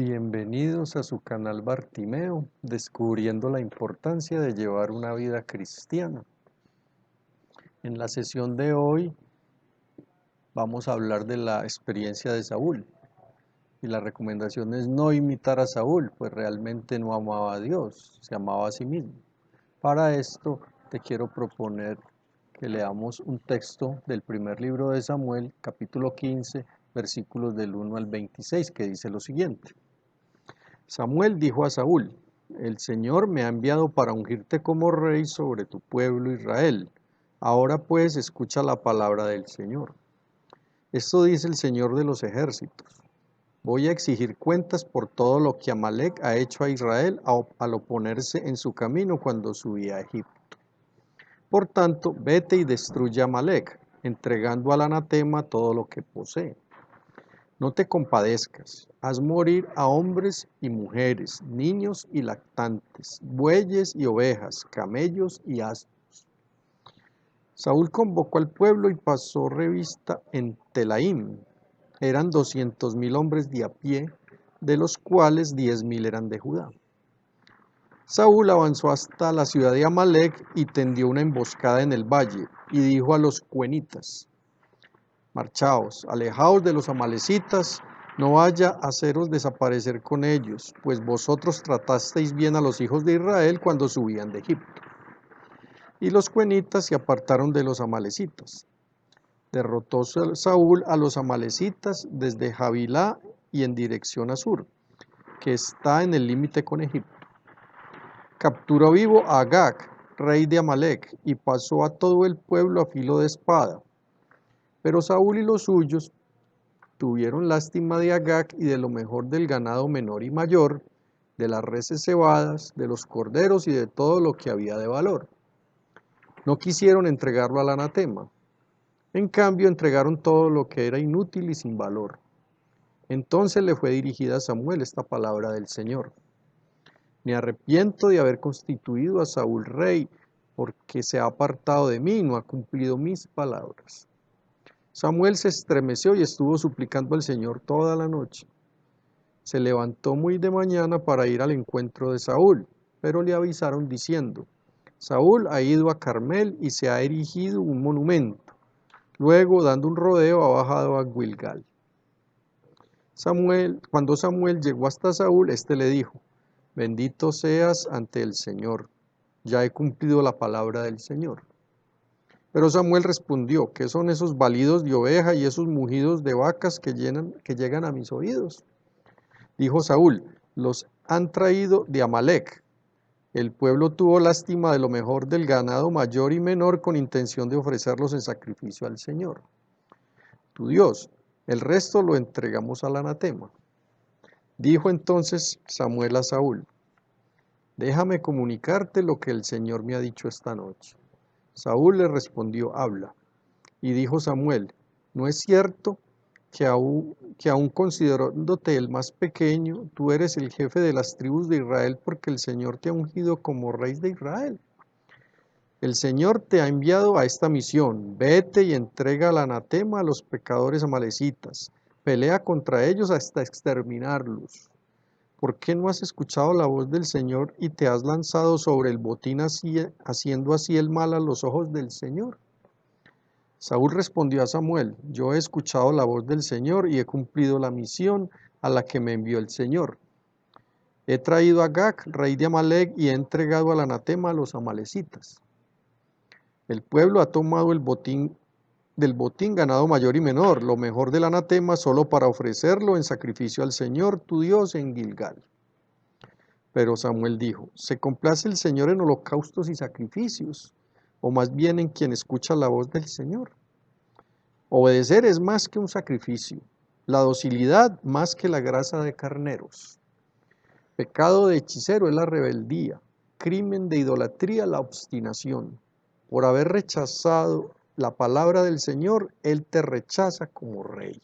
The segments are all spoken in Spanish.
Bienvenidos a su canal Bartimeo, descubriendo la importancia de llevar una vida cristiana. En la sesión de hoy vamos a hablar de la experiencia de Saúl. Y la recomendación es no imitar a Saúl, pues realmente no amaba a Dios, se amaba a sí mismo. Para esto te quiero proponer que leamos un texto del primer libro de Samuel, capítulo 15, versículos del 1 al 26, que dice lo siguiente. Samuel dijo a Saúl: El Señor me ha enviado para ungirte como rey sobre tu pueblo Israel. Ahora pues escucha la palabra del Señor. Esto dice el Señor de los ejércitos: Voy a exigir cuentas por todo lo que Amalec ha hecho a Israel al oponerse en su camino cuando subía a Egipto. Por tanto, vete y destruye a Amalec, entregando al anatema todo lo que posee. No te compadezcas, haz morir a hombres y mujeres, niños y lactantes, bueyes y ovejas, camellos y asnos. Saúl convocó al pueblo y pasó revista en Telaim. Eran 200,000 hombres de a pie, de los cuales 10,000 eran de Judá. Saúl avanzó hasta la ciudad de Amalec y tendió una emboscada en el valle, y dijo a los cuenitas: Marchaos, alejaos de los amalecitas, no vaya a haceros desaparecer con ellos, pues vosotros tratasteis bien a los hijos de Israel cuando subían de Egipto. Y los cuenitas se apartaron de los amalecitas. Derrotó Saúl a los amalecitas desde Javilá y en dirección a sur, que está en el límite con Egipto. Capturó vivo a Agag, rey de Amalec, y pasó a todo el pueblo a filo de espada. Pero Saúl y los suyos tuvieron lástima de Agag y de lo mejor del ganado menor y mayor, de las reses cebadas, de los corderos y de todo lo que había de valor. No quisieron entregarlo al anatema. En cambio, entregaron todo lo que era inútil y sin valor. Entonces le fue dirigida a Samuel esta palabra del Señor: Me arrepiento de haber constituido a Saúl rey, porque se ha apartado de mí y no ha cumplido mis palabras. Samuel se estremeció y estuvo suplicando al Señor toda la noche. Se levantó muy de mañana para ir al encuentro de Saúl, pero le avisaron diciendo: Saúl ha ido a Carmel y se ha erigido un monumento. Luego, dando un rodeo, ha bajado a Gilgal. Cuando Samuel llegó hasta Saúl, éste le dijo: Bendito seas ante el Señor, ya he cumplido la palabra del Señor. Pero Samuel respondió: ¿Qué son esos balidos de oveja y esos mugidos de vacas que llegan a mis oídos? Dijo Saúl: Los han traído de Amalec. El pueblo tuvo lástima de lo mejor del ganado mayor y menor con intención de ofrecerlos en sacrificio al Señor, tu Dios. El resto lo entregamos al anatema. Dijo entonces Samuel a Saúl: Déjame comunicarte lo que el Señor me ha dicho esta noche. Saúl le respondió: Habla. Y dijo Samuel: ¿No es cierto que aún considerándote el más pequeño, tú eres el jefe de las tribus de Israel, porque el Señor te ha ungido como rey de Israel? El Señor te ha enviado a esta misión: vete y entrega al anatema a los pecadores amalecitas, pelea contra ellos hasta exterminarlos. ¿Por qué no has escuchado la voz del Señor y te has lanzado sobre el botín haciendo así el mal a los ojos del Señor? Saúl respondió a Samuel: Yo he escuchado la voz del Señor y he cumplido la misión a la que me envió el Señor. He traído a Agag, rey de Amalec, y he entregado al anatema a los amalecitas. El pueblo ha tomado del botín ganado mayor y menor, lo mejor del anatema, solo para ofrecerlo en sacrificio al Señor tu Dios en Gilgal. Pero Samuel dijo: ¿Se complace el Señor en holocaustos y sacrificios, o más bien en quien escucha la voz del Señor? Obedecer es más que un sacrificio, la docilidad más que la grasa de carneros. Pecado de hechicero es la rebeldía, crimen de idolatría la obstinación. Por haber rechazado la palabra del Señor, Él te rechaza como rey.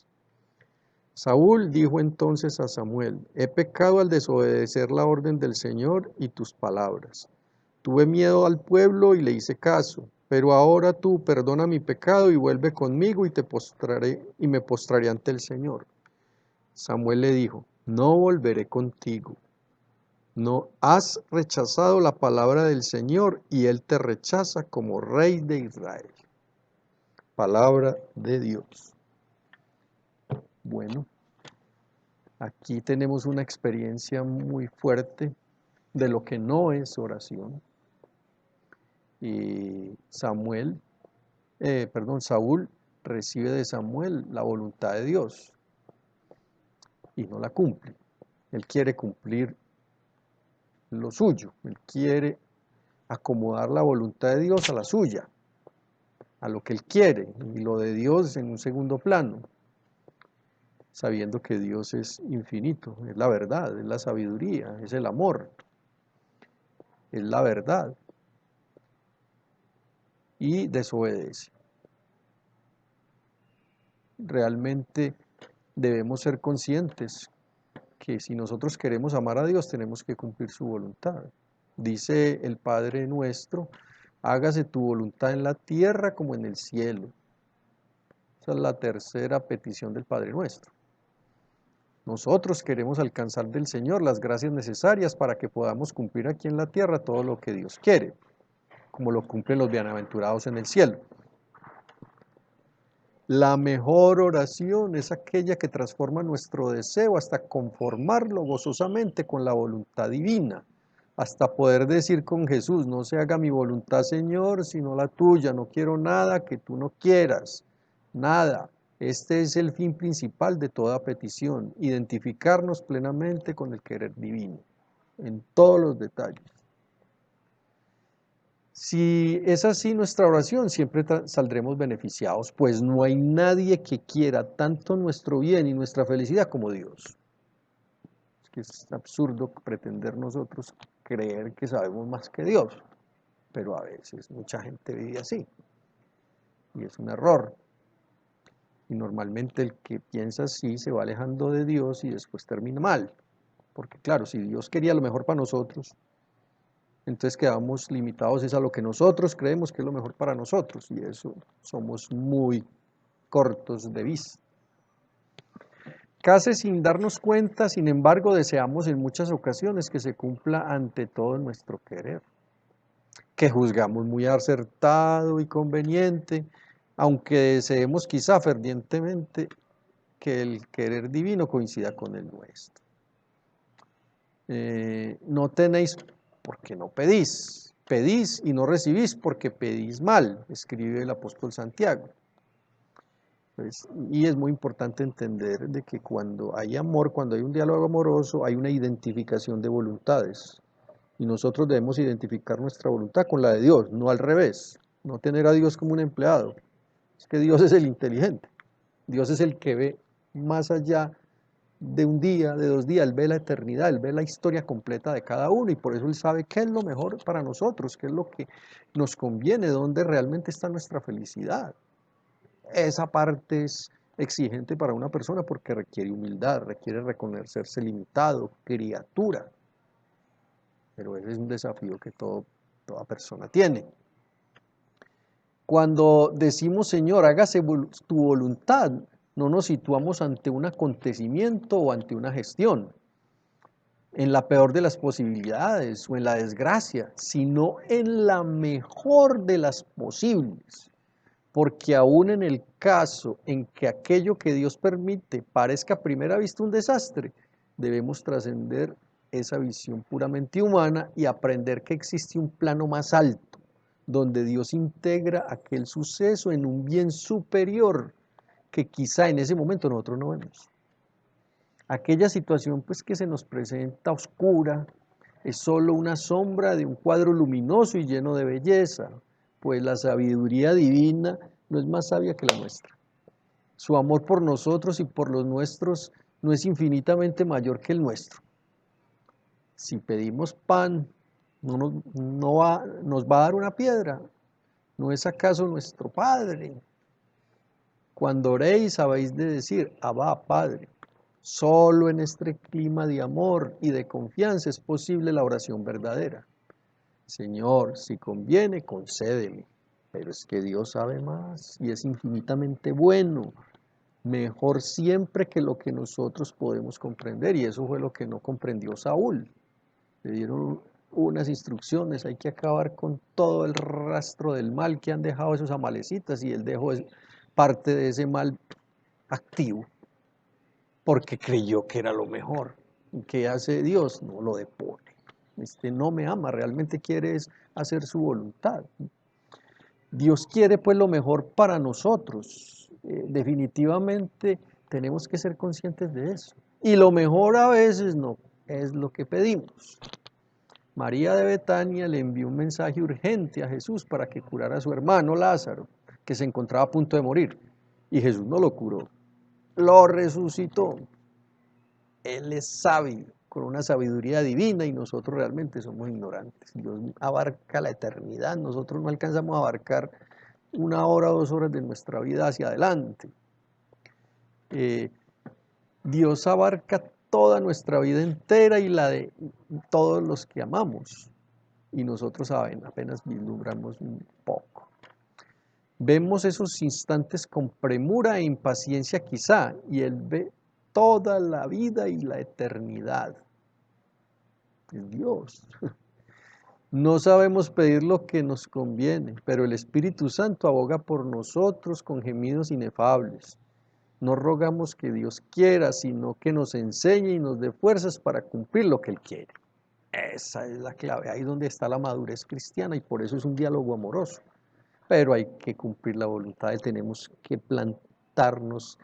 Saúl dijo entonces a Samuel: He pecado al desobedecer la orden del Señor y tus palabras. Tuve miedo al pueblo y le hice caso, pero ahora tú perdona mi pecado y vuelve conmigo y me postraré ante el Señor. Samuel le dijo: no volveré contigo. No has rechazado la palabra del Señor y Él te rechaza como Rey de Israel. Palabra de Dios. Bueno, aquí tenemos una experiencia muy fuerte de lo que no es oración. Y Saúl recibe de Samuel la voluntad de Dios y no la cumple. Él quiere cumplir lo suyo, él quiere acomodar la voluntad de Dios a la suya, a lo que él quiere, y lo de Dios en un segundo plano, sabiendo que Dios es infinito, es la verdad, es la sabiduría, es el amor, es la verdad, y desobedece. Realmente debemos ser conscientes que si nosotros queremos amar a Dios tenemos que cumplir su voluntad. Dice el Padre nuestro, hágase tu voluntad en la tierra como en el cielo. Esa es la tercera petición del Padre nuestro. Nosotros queremos alcanzar del Señor las gracias necesarias para que podamos cumplir aquí en la tierra todo lo que Dios quiere, como lo cumplen los bienaventurados en el cielo. La mejor oración es aquella que transforma nuestro deseo hasta conformarlo gozosamente con la voluntad divina, hasta poder decir con Jesús, no se haga mi voluntad, Señor, sino la tuya, no quiero nada que tú no quieras, nada. Este es el fin principal de toda petición, identificarnos plenamente con el querer divino, en todos los detalles. Si es así nuestra oración, siempre saldremos beneficiados, pues no hay nadie que quiera tanto nuestro bien y nuestra felicidad como Dios. Es que es absurdo pretender nosotros creer que sabemos más que Dios, pero a veces mucha gente vive así, y es un error. Y normalmente el que piensa así se va alejando de Dios y después termina mal, porque claro, si Dios quería lo mejor para nosotros, entonces quedamos limitados es a lo que nosotros creemos que es lo mejor para nosotros, y eso somos muy cortos de vista. Casi sin darnos cuenta, sin embargo, deseamos en muchas ocasiones que se cumpla ante todo nuestro querer, que juzgamos muy acertado y conveniente, aunque deseemos quizá fervientemente que el querer divino coincida con el nuestro. No tenéis porque no pedís, pedís y no recibís porque pedís mal, escribe el apóstol Santiago. Pues, y es muy importante entender de que cuando hay amor, cuando hay un diálogo amoroso, hay una identificación de voluntades. Y nosotros debemos identificar nuestra voluntad con la de Dios, no al revés, no tener a Dios como un empleado. Es que Dios es el inteligente, Dios es el que ve más allá de un día, de 2 días, Él ve la eternidad, Él ve la historia completa de cada uno y por eso Él sabe qué es lo mejor para nosotros, qué es lo que nos conviene, dónde realmente está nuestra felicidad. Esa parte es exigente para una persona porque requiere humildad, requiere reconocerse limitado, criatura. Pero ese es un desafío que toda persona tiene. Cuando decimos, Señor, hágase tu voluntad, no nos situamos ante un acontecimiento o ante una gestión, en la peor de las posibilidades o en la desgracia, sino en la mejor de las posibles. Porque aún en el caso en que aquello que Dios permite parezca a primera vista un desastre, debemos trascender esa visión puramente humana y aprender que existe un plano más alto, donde Dios integra aquel suceso en un bien superior que quizá en ese momento nosotros no vemos. Aquella situación pues que se nos presenta oscura es solo una sombra de un cuadro luminoso y lleno de belleza, pues la sabiduría divina no es más sabia que la nuestra. Su amor por nosotros y por los nuestros no es infinitamente mayor que el nuestro. Si pedimos pan, nos va a dar una piedra. ¿No es acaso nuestro Padre? Cuando oréis, habéis de decir, Abba, Padre. Solo en este clima de amor y de confianza es posible la oración verdadera. Señor, si conviene, concédeme. Pero es que Dios sabe más y es infinitamente bueno. mejor siempre que lo que nosotros podemos comprender, y eso fue lo que no comprendió Saúl. Le dieron unas instrucciones, hay que acabar con todo el rastro del mal que han dejado esos amalecitas, y él dejó parte de ese mal activo, porque creyó que era lo mejor. ¿Y qué hace Dios? No lo depone. No me ama, realmente quiere hacer su voluntad. Dios quiere pues lo mejor para nosotros. Definitivamente tenemos que ser conscientes de eso. Y lo mejor a veces no es lo que pedimos. María de Betania le envió un mensaje urgente a Jesús para que curara a su hermano Lázaro, que se encontraba a punto de morir. Y Jesús no lo curó, lo resucitó. Él es sabio, con una sabiduría divina, y nosotros realmente somos ignorantes. Dios abarca la eternidad, nosotros no alcanzamos a abarcar 1 hora o 2 horas de nuestra vida hacia adelante. Dios abarca toda nuestra vida entera y la de todos los que amamos, y nosotros apenas vislumbramos un poco. Vemos esos instantes con premura e impaciencia quizá, y Él ve toda la vida y la eternidad. Es Dios. No sabemos pedir lo que nos conviene, pero el Espíritu Santo aboga por nosotros con gemidos inefables. No rogamos que Dios quiera, sino que nos enseñe y nos dé fuerzas para cumplir lo que Él quiere. Esa es la clave, ahí donde está la madurez cristiana, y por eso es un diálogo amoroso. Pero hay que cumplir la voluntad, tenemos que plantarnos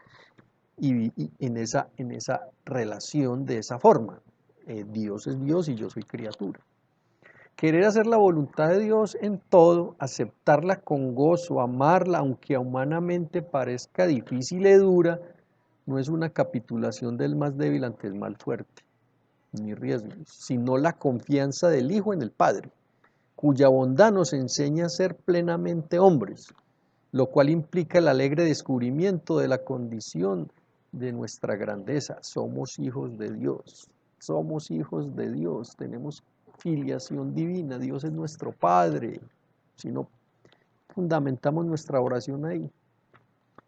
y en esa relación de esa forma. Dios es Dios y yo soy criatura. Querer hacer la voluntad de Dios en todo, aceptarla con gozo, amarla, aunque humanamente parezca difícil y dura, no es una capitulación del más débil ante el mal fuerte, ni riesgos, sino la confianza del Hijo en el Padre, cuya bondad nos enseña a ser plenamente hombres, lo cual implica el alegre descubrimiento de la condición de nuestra grandeza. Somos hijos de Dios, somos hijos de Dios, tenemos filiación divina, Dios es nuestro Padre. Si no fundamentamos nuestra oración ahí,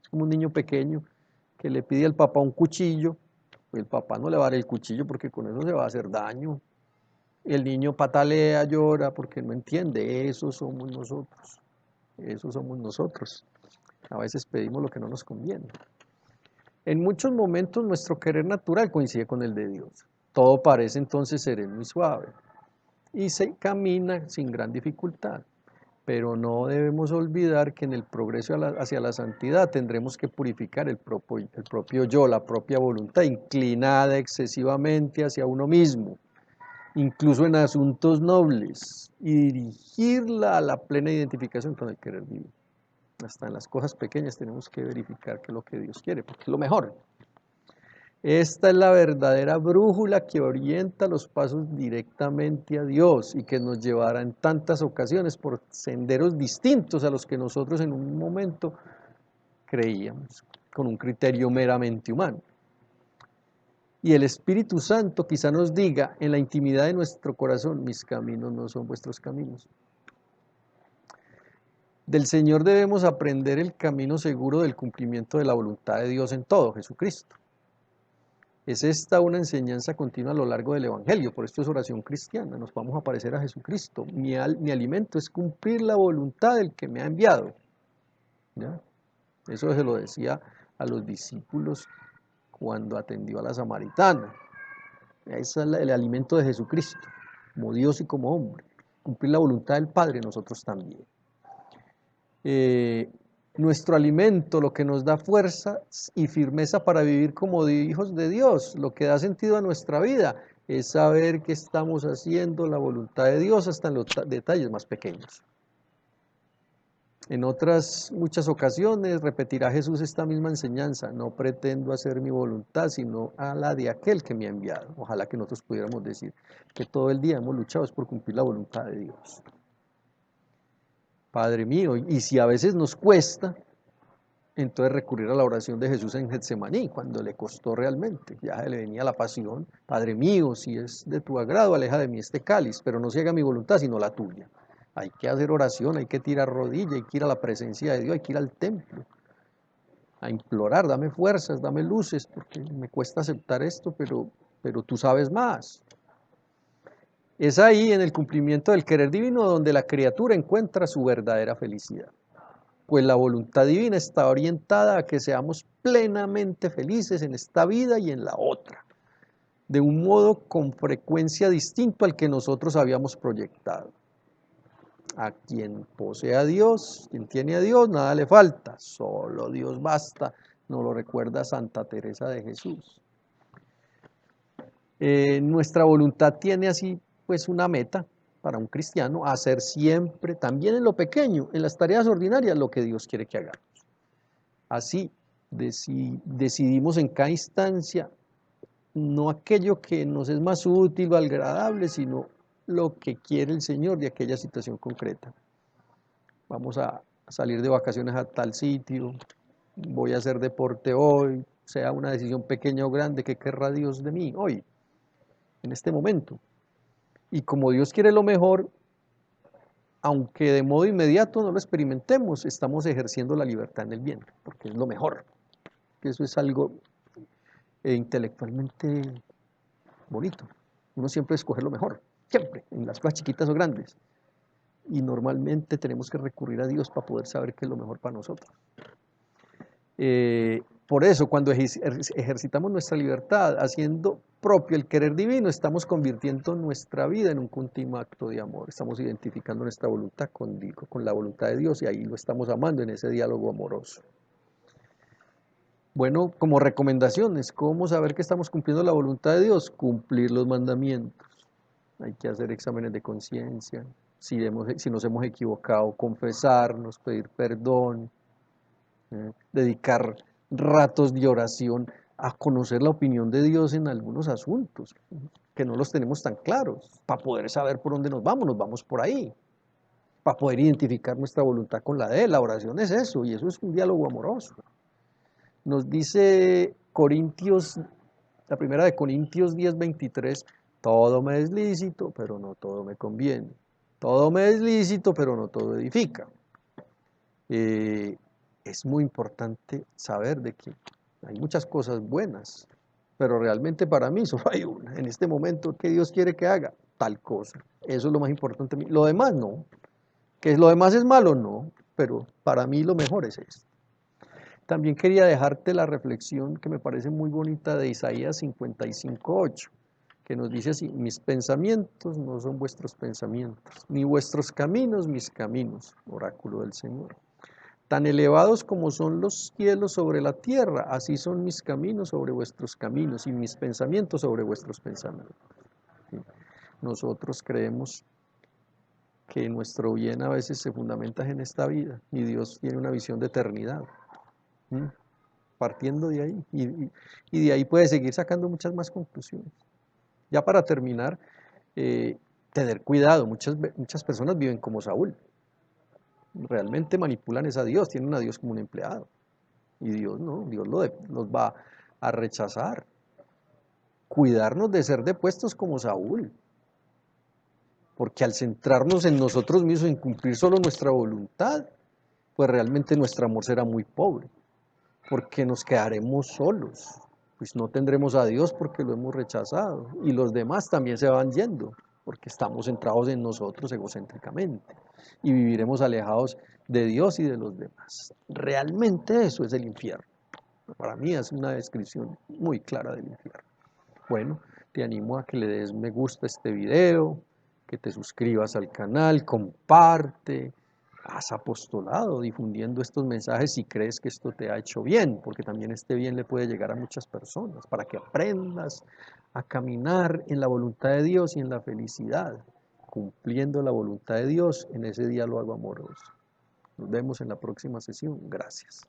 es como un niño pequeño que le pide al papá un cuchillo, pues el papá no le va a dar el cuchillo porque con eso se va a hacer daño. El niño patalea, llora porque no entiende. Eso somos nosotros, eso somos nosotros. A veces pedimos lo que no nos conviene. En muchos momentos nuestro querer natural coincide con el de Dios. Todo parece entonces sereno y suave, y se camina sin gran dificultad. Pero no debemos olvidar que en el progreso hacia la santidad tendremos que purificar el propio yo, la propia voluntad, inclinada excesivamente hacia uno mismo, incluso en asuntos nobles, y dirigirla a la plena identificación con el querer divino. Hasta en las cosas pequeñas tenemos que verificar qué es lo que Dios quiere, porque es lo mejor. Esta es la verdadera brújula que orienta los pasos directamente a Dios y que nos llevará en tantas ocasiones por senderos distintos a los que nosotros en un momento creíamos, con un criterio meramente humano. Y el Espíritu Santo quizá nos diga en la intimidad de nuestro corazón: mis caminos no son vuestros caminos. Del Señor debemos aprender el camino seguro del cumplimiento de la voluntad de Dios en todo, Jesucristo. Es esta una enseñanza continua a lo largo del Evangelio, por esto es oración cristiana, nos vamos a parecer a Jesucristo. Mi alimento es cumplir la voluntad del que me ha enviado. ¿Ya? Eso se lo decía a los discípulos cuando atendió a la samaritana. Ese es el alimento de Jesucristo, como Dios y como hombre. Cumplir la voluntad del Padre, nosotros también. Nuestro alimento, lo que nos da fuerza y firmeza para vivir como hijos de Dios, lo que da sentido a nuestra vida, es saber que estamos haciendo la voluntad de Dios hasta en los detalles más pequeños. En otras muchas ocasiones repetirá Jesús esta misma enseñanza: no pretendo hacer mi voluntad, sino a la de aquel que me ha enviado. Ojalá que nosotros pudiéramos decir que todo el día hemos luchado por cumplir la voluntad de Dios. Padre mío, y si a veces nos cuesta, entonces recurrir a la oración de Jesús en Getsemaní, cuando le costó realmente, ya le venía la pasión: Padre mío, si es de tu agrado, aleja de mí este cáliz, pero no se haga mi voluntad, sino la tuya. Hay que hacer oración, hay que tirar rodilla, hay que ir a la presencia de Dios, hay que ir al templo, a implorar, dame fuerzas, dame luces, porque me cuesta aceptar esto, pero tú sabes más. Es ahí, en el cumplimiento del querer divino, donde la criatura encuentra su verdadera felicidad. Pues la voluntad divina está orientada a que seamos plenamente felices en esta vida y en la otra, de un modo con frecuencia distinto al que nosotros habíamos proyectado. A quien posee a Dios, quien tiene a Dios, nada le falta, solo Dios basta, nos lo recuerda Santa Teresa de Jesús. Nuestra voluntad tiene así pues una meta para un cristiano, hacer siempre, también en lo pequeño, en las tareas ordinarias, lo que Dios quiere que hagamos. Así decidimos en cada instancia no aquello que nos es más útil o agradable, sino lo que quiere el Señor de aquella situación concreta. Vamos a salir de vacaciones a tal sitio, voy a hacer deporte hoy, sea una decisión pequeña o grande, ¿qué querrá Dios de mí hoy, en este momento? Y como Dios quiere lo mejor, aunque de modo inmediato no lo experimentemos, estamos ejerciendo la libertad en el bien, porque es lo mejor. Eso es algo intelectualmente bonito. Uno siempre escoge lo mejor, siempre, en las cosas chiquitas o grandes. Y normalmente tenemos que recurrir a Dios para poder saber qué es lo mejor para nosotros. Por eso, cuando ejercitamos nuestra libertad, haciendo propio el querer divino, estamos convirtiendo nuestra vida en un continuo acto de amor. Estamos identificando nuestra voluntad con la voluntad de Dios y ahí lo estamos amando en ese diálogo amoroso. Bueno, como recomendaciones, ¿cómo saber que estamos cumpliendo la voluntad de Dios? Cumplir los mandamientos. Hay que hacer exámenes de conciencia. Si nos hemos equivocado, confesarnos, pedir perdón, dedicar ratos de oración a conocer la opinión de Dios en algunos asuntos, que no los tenemos tan claros, para poder saber por dónde nos vamos por ahí, para poder identificar nuestra voluntad con la de Él. La oración es eso, y eso es un diálogo amoroso. Nos dice Corintios, la primera de Corintios 10:23, todo me es lícito, pero no todo me conviene. Todo me es lícito, pero no todo edifica. Es muy importante saber de que hay muchas cosas buenas, pero realmente para mí solo hay una. En este momento, ¿qué Dios quiere que haga? Tal cosa. Eso es lo más importante. Lo demás no. ¿Que lo demás es malo? No. Pero para mí lo mejor es esto. También quería dejarte la reflexión que me parece muy bonita de Isaías 55:8, que nos dice así: mis pensamientos no son vuestros pensamientos, ni vuestros caminos mis caminos, oráculo del Señor. Tan elevados como son los cielos sobre la tierra, así son mis caminos sobre vuestros caminos y mis pensamientos sobre vuestros pensamientos. ¿Sí? Nosotros creemos que nuestro bien a veces se fundamenta en esta vida y Dios tiene una visión de eternidad. ¿Sí? Partiendo de ahí y de ahí puede seguir sacando muchas más conclusiones. Ya para terminar, tener cuidado, muchas personas viven como Saúl, realmente manipulan a Dios, tienen a Dios como un empleado. Y Dios no, Dios los va a rechazar. Cuidarnos de ser depuestos como Saúl. Porque al centrarnos en nosotros mismos, en cumplir solo nuestra voluntad, pues realmente nuestro amor será muy pobre. Porque nos quedaremos solos. Pues no tendremos a Dios porque lo hemos rechazado. Y los demás también se van yendo, porque estamos centrados en nosotros egocéntricamente. Y viviremos alejados de Dios y de los demás. Realmente eso es el infierno. Para mí es una descripción muy clara del infierno. Bueno, te animo a que le des me gusta a este video, que te suscribas al canal, comparte, haz apostolado difundiendo estos mensajes si crees que esto te ha hecho bien, porque también este bien le puede llegar a muchas personas, para que aprendas a caminar en la voluntad de Dios y en la felicidad, cumpliendo la voluntad de Dios en ese diálogo amoroso. Nos vemos en la próxima sesión. Gracias.